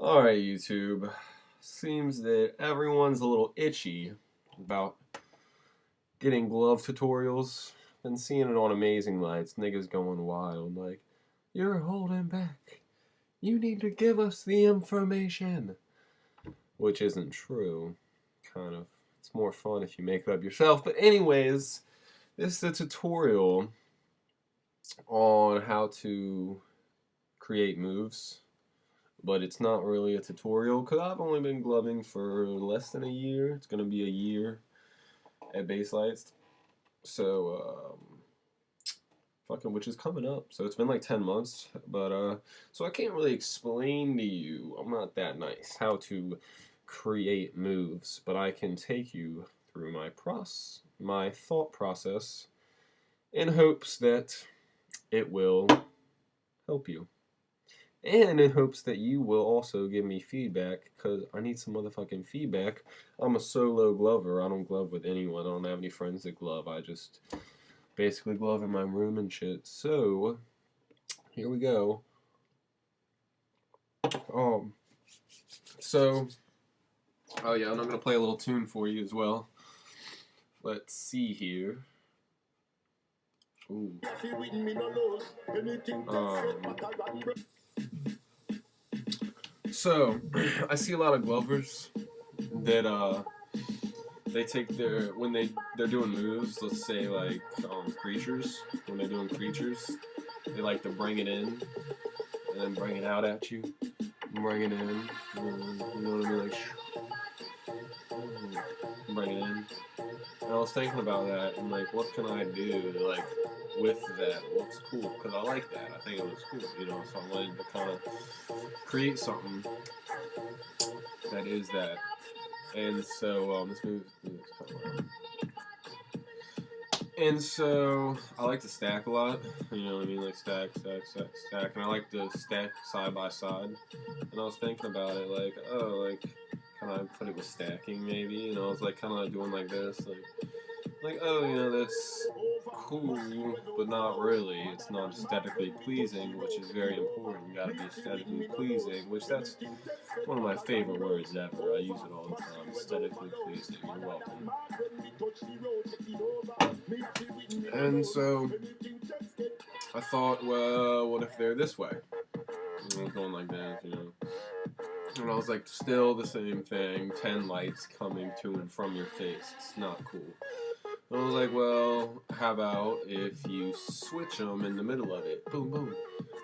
Alright, YouTube. Seems that everyone's a little itchy about getting glove tutorials. Been seeing it on Amazing Lights. Niggas going wild. Like, you're holding back. You need to give us the information. Which isn't true. Kind of. It's more fun if you make it up yourself. But, anyways, this is a tutorial on how to create moves. But it's not really a tutorial because I've only been gloving for less than a year. It's going to be a year at Base Lights. So, fucking, which is coming up. So it's been like 10 months. But, so I can't really explain to you, I'm not that nice, how to create moves. But I can take you through my thought process in hopes that it will help you. And in hopes that you will also give me feedback, because I need some motherfucking feedback. I'm a solo glover. I don't glove with anyone. I don't have any friends that glove. I just basically glove in my room and shit. So, here we go. So, oh yeah, and I'm going to play a little tune for you as well. Let's see here. Ooh. So, I see a lot of glovers that, they take when they're doing moves, let's say like creatures, when they're doing creatures, they like to bring it in and then bring it out at you. Bring it in, you know what I mean? Like, bring it in. And I was thinking about that and like, what can I do like with that? What's cool? Because I like that. I think it was cool, you know. So I wanted to kind of create something that is that. And so this move is kind of. And so I like to stack a lot, you know what I mean, like stack, and I like to stack side by side. And I was thinking about it, like, oh, like, can I put it with stacking maybe? You know, I was like kind of like doing like this, like, oh, you know, that's cool, but not really. It's not aesthetically pleasing, which is very important. You gotta be aesthetically pleasing, which that's one of my favorite words ever. I use it all the time. Aesthetically pleasing. You're welcome. And so I thought, well, what if they're this way? And I was going like this, you know. And I was like, still the same thing. 10 lights coming to and from your face. It's not cool. And I was like, well, how about if you switch them in the middle of it? Boom, boom.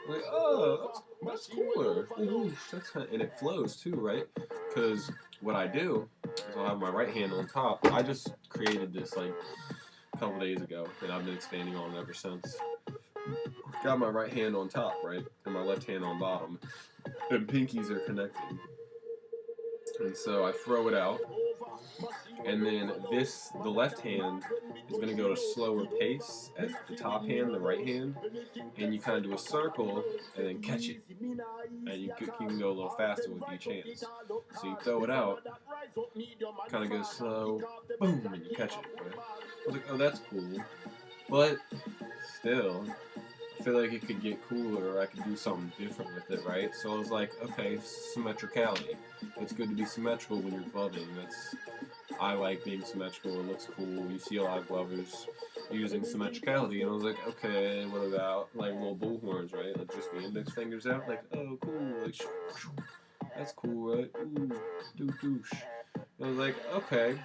I'm like, oh, that's cooler. Ooh, that's kind of, and it flows too, right? Because what I do is I'll have my right hand on top. I just created this like a couple days ago, and I've been expanding on it ever since. Got my right hand on top, right, and my left hand on bottom, and pinkies are connected. And so I throw it out, and then the left hand is going to go at a slower pace as the top hand, the right hand, and you kind of do a circle and then catch it. And you can go a little faster with each hand. So you throw it out, kind of go slow, boom, and you catch it. Right? I was like, oh, that's cool. But still, I feel like it could get cooler, or I could do something different with it, right? So I was like, okay, symmetricality. It's good to be symmetrical when you're gloving. I like being symmetrical. It looks cool. You see a lot of glovers using symmetricality, and I was like, okay, what about like little bull horns, right? Like just the index fingers out, like, oh, cool, like, that's cool, right? Ooh, douche. And I was like, okay,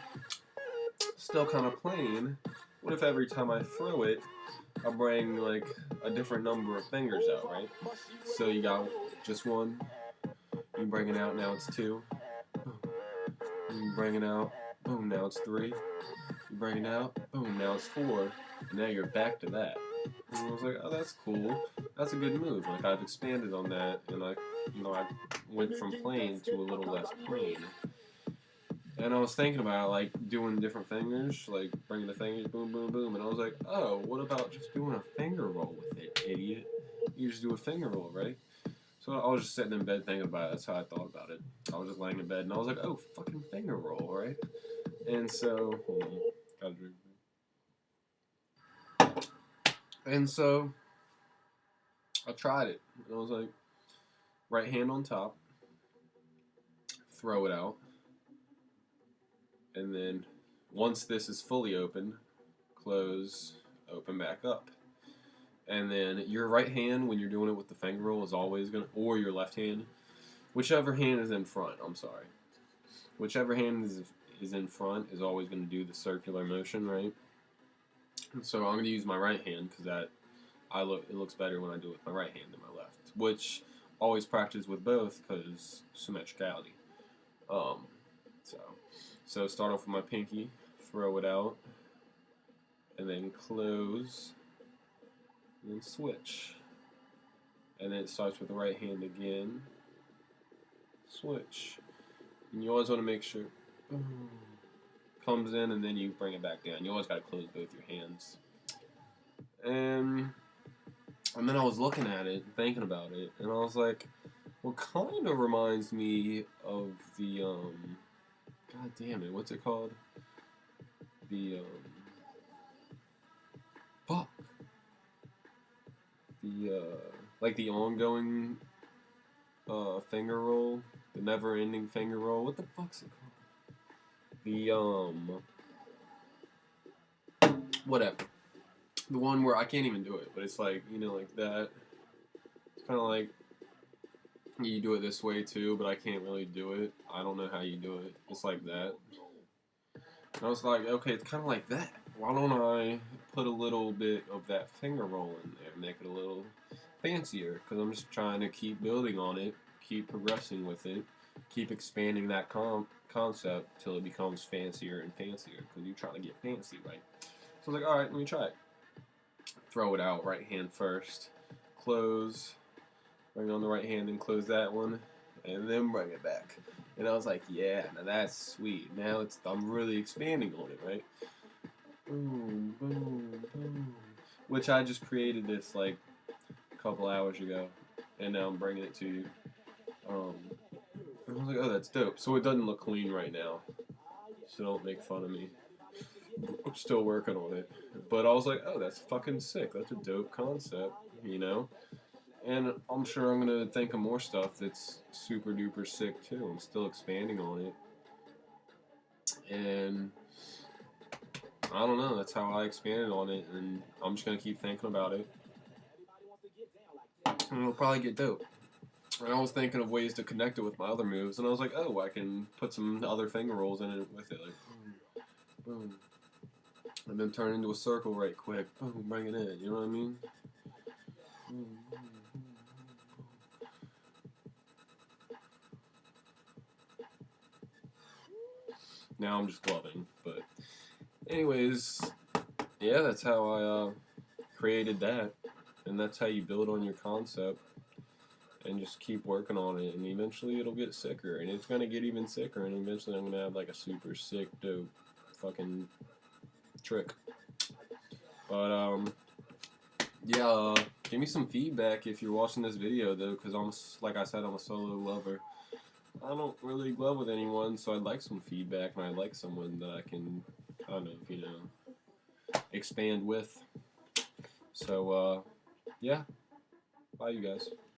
still kind of plain. What if every time I throw it, I bring like a different number of fingers out, right? So you got just one, you bring it out, now it's two. You bring it out, boom, now it's three. You bring it out, boom, now it's four. And now you're back to that. And I was like, oh, that's cool. That's a good move. Like I've expanded on that, and I went from plain to a little less plain. And I was thinking about like doing different fingers, like bringing the fingers, boom, boom, boom. And I was like, oh, what about just doing a finger roll with it, idiot? You just do a finger roll, right? So I was just sitting in bed thinking about it. That's how I thought about it. I was just laying in bed, and I was like, oh, fucking finger roll, right? And so, hold on, gotta drink. And so, I tried it. And I was like, right hand on top, throw it out, and then once this is fully open, close, open back up. And then your right hand, when you're doing it with the finger roll, is always going to, or your left hand, whichever hand is in front, I'm sorry. Whichever hand is in front is always going to do the circular motion, right? And so I'm going to use my right hand because it looks better when I do it with my right hand than my left, which always practice with both because symmetricality. So start off with my pinky, throw it out, and then close, and then switch. And then it starts with the right hand again, switch. And you always want to make sure comes in and then you bring it back down. You always got to close both your hands. And then I was looking at it, thinking about it, and I was like, well, kind of reminds me of the, God damn it, what's it called? The, fuck. The, like the ongoing, finger roll, the never-ending finger roll. What the fuck's it called? The, whatever. The one where I can't even do it, but it's like, you know, like that. It's kind of like you do it this way too, but I can't really do it. I don't know how you do it. It's like that. And I was like, okay, it's kind of like that. Why don't I put a little bit of that finger roll in there, make it a little fancier? Because I'm just trying to keep building on it, keep progressing with it, keep expanding that concept till it becomes fancier and fancier. Because you're trying to get fancy, right? So I was like, all right, let me try it. Throw it out, right hand first, close, bring it on the right hand and close that one, and then bring it back. And I was like, yeah, now that's sweet. Now I'm really expanding on it, right? Boom, boom, boom. Which I just created this like a couple hours ago, and now I'm bringing it to you. And I was like, oh, that's dope. So it doesn't look clean right now, so don't make fun of me. I'm still working on it. But I was like, oh, that's fucking sick. That's a dope concept, you know? And I'm sure I'm going to think of more stuff that's super duper sick too. I'm still expanding on it. And I don't know, that's how I expanded on it. And I'm just going to keep thinking about it. And it'll probably get dope. And I was thinking of ways to connect it with my other moves. And I was like, oh, I can put some other finger rolls in it with it. Like, boom, boom. And then turn into a circle right quick. Boom, bring it in. You know what I mean? Now I'm just gloving. But anyways, yeah, that's how I created that. And that's how you build on your concept. And just keep working on it. And eventually it'll get sicker. And it's going to get even sicker. And eventually I'm going to have like a super sick, dope fucking trick. But yeah, give me some feedback if you're watching this video though, because like I said, I'm a solo lover. I don't really glove with anyone, so I'd like some feedback, and I'd like someone that I can kind of, you know, expand with. So yeah, bye you guys.